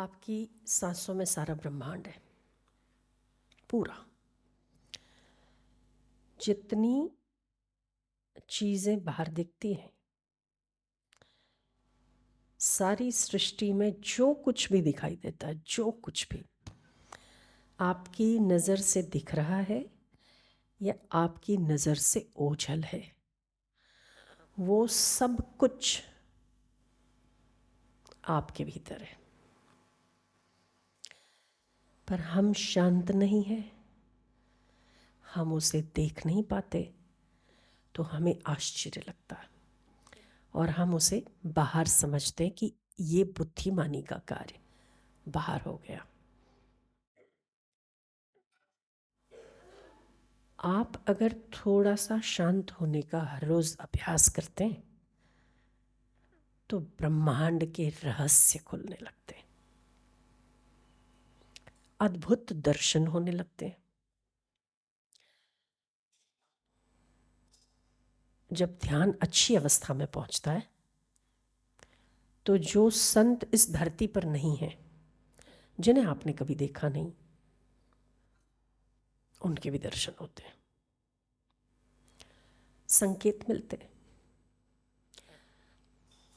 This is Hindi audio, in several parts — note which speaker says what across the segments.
Speaker 1: आपकी सांसों में सारा ब्रह्मांड है, पूरा। जितनी चीज़ें बाहर दिखती हैं, सारी सृष्टि में जो कुछ भी दिखाई देता है, जो कुछ भी आपकी नज़र से दिख रहा है या आपकी नज़र से ओझल है, वो सब कुछ आपके भीतर है। पर हम शांत नहीं हैं, हम उसे देख नहीं पाते, तो हमें आश्चर्य लगता है और हम उसे बाहर समझते हैं कि ये बुद्धिमानी का कार्य बाहर हो गया। आप अगर थोड़ा सा शांत होने का हर रोज अभ्यास करते हैं तो ब्रह्मांड के रहस्य खुलने लगते हैं, अद्भुत दर्शन होने लगते हैं। जब ध्यान अच्छी अवस्था में पहुंचता है तो जो संत इस धरती पर नहीं है, जिन्हें आपने कभी देखा नहीं, उनके भी दर्शन होते हैं, संकेत मिलते हैं।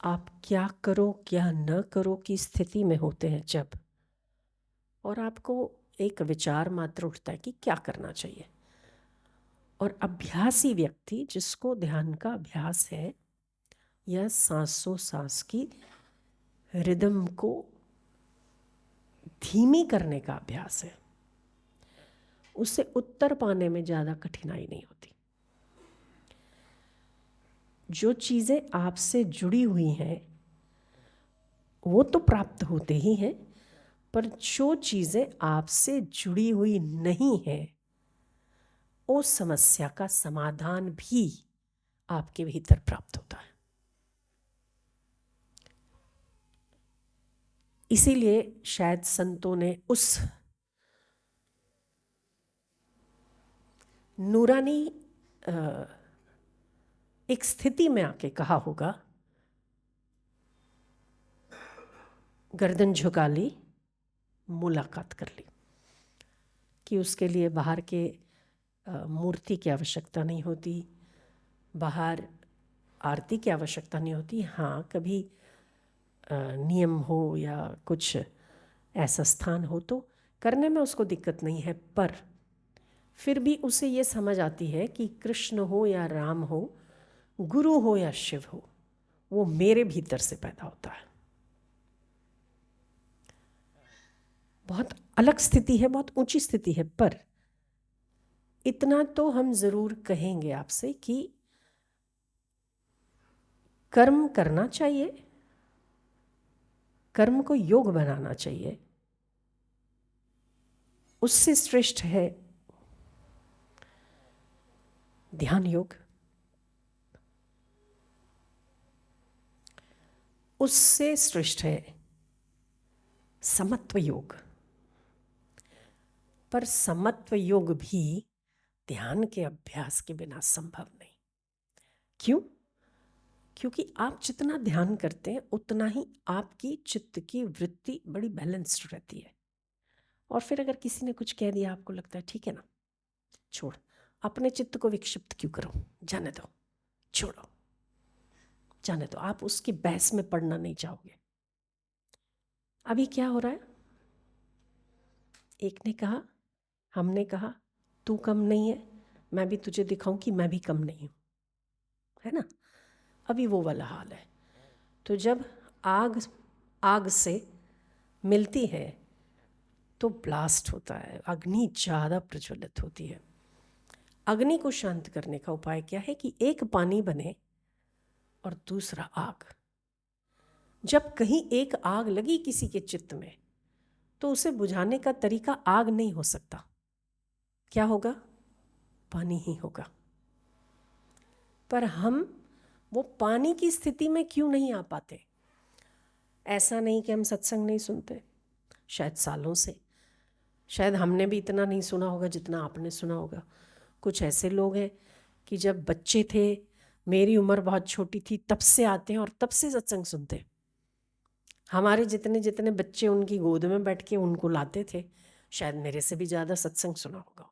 Speaker 1: आप क्या करो क्या न करो की स्थिति में होते हैं जब, और आपको एक विचार मात्र उठता है कि क्या करना चाहिए। और अभ्यासी व्यक्ति जिसको ध्यान का अभ्यास है या सांसों सांस की रिदम को धीमी करने का अभ्यास है, उससे उत्तर पाने में ज़्यादा कठिनाई नहीं होती। जो चीज़ें आपसे जुड़ी हुई हैं वो तो प्राप्त होते ही हैं, पर जो चीज़ें आपसे जुड़ी हुई नहीं है उस समस्या का समाधान भी आपके भीतर प्राप्त होता है। इसीलिए शायद संतों ने उस नूरानी एक स्थिति में आके कहा होगा, गर्दन झुका ली, मुलाकात कर ली, कि उसके लिए बाहर के मूर्ति की आवश्यकता नहीं होती, बाहर आरती की आवश्यकता नहीं होती। हाँ, कभी नियम हो या कुछ ऐसा स्थान हो तो करने में उसको दिक्कत नहीं है, पर फिर भी उसे ये समझ आती है कि कृष्ण हो या राम हो, गुरु हो या शिव हो, वो मेरे भीतर से पैदा होता है। बहुत अलग स्थिति है, बहुत ऊंची स्थिति है, पर इतना तो हम जरूर कहेंगे आपसे कि कर्म करना चाहिए, कर्म को योग बनाना चाहिए। उससे श्रेष्ठ है ध्यान योग, उससे श्रेष्ठ है समत्व योग। पर समत्व योग भी ध्यान के अभ्यास के बिना संभव नहीं। क्यों? क्योंकि आप जितना ध्यान करते हैं उतना ही आपकी चित्त की वृत्ति बड़ी बैलेंस्ड रहती है। और फिर अगर किसी ने कुछ कह दिया, आपको लगता है ठीक है ना, छोड़, अपने चित्त को विक्षिप्त क्यों करो, जाने दो, छोड़ो, जाने दो। आप उसकी बहस में पड़ना नहीं चाहोगे। अभी क्या हो रहा है, एक ने कहा, हमने कहा, तू कम नहीं है, मैं भी तुझे दिखाऊं कि मैं भी कम नहीं हूं, है ना। अभी वो वाला हाल है। तो जब आग आग से मिलती है तो ब्लास्ट होता है, अग्नि ज़्यादा प्रज्वलित होती है। अग्नि को शांत करने का उपाय क्या है कि एक पानी बने और दूसरा आग। जब कहीं एक आग लगी किसी के चित्त में तो उसे बुझाने का तरीका आग नहीं हो सकता, क्या होगा, पानी ही होगा। पर हम वो पानी की स्थिति में क्यों नहीं आ पाते? ऐसा नहीं कि हम सत्संग नहीं सुनते, शायद सालों से, शायद हमने भी इतना नहीं सुना होगा जितना आपने सुना होगा। कुछ ऐसे लोग हैं कि जब बच्चे थे, मेरी उम्र बहुत छोटी थी, तब से आते हैं और तब से सत्संग सुनते हैं। हमारे जितने जितने बच्चे उनकी गोद में बैठ के उनको लाते थे, शायद मेरे से भी ज़्यादा सत्संग सुना होगा।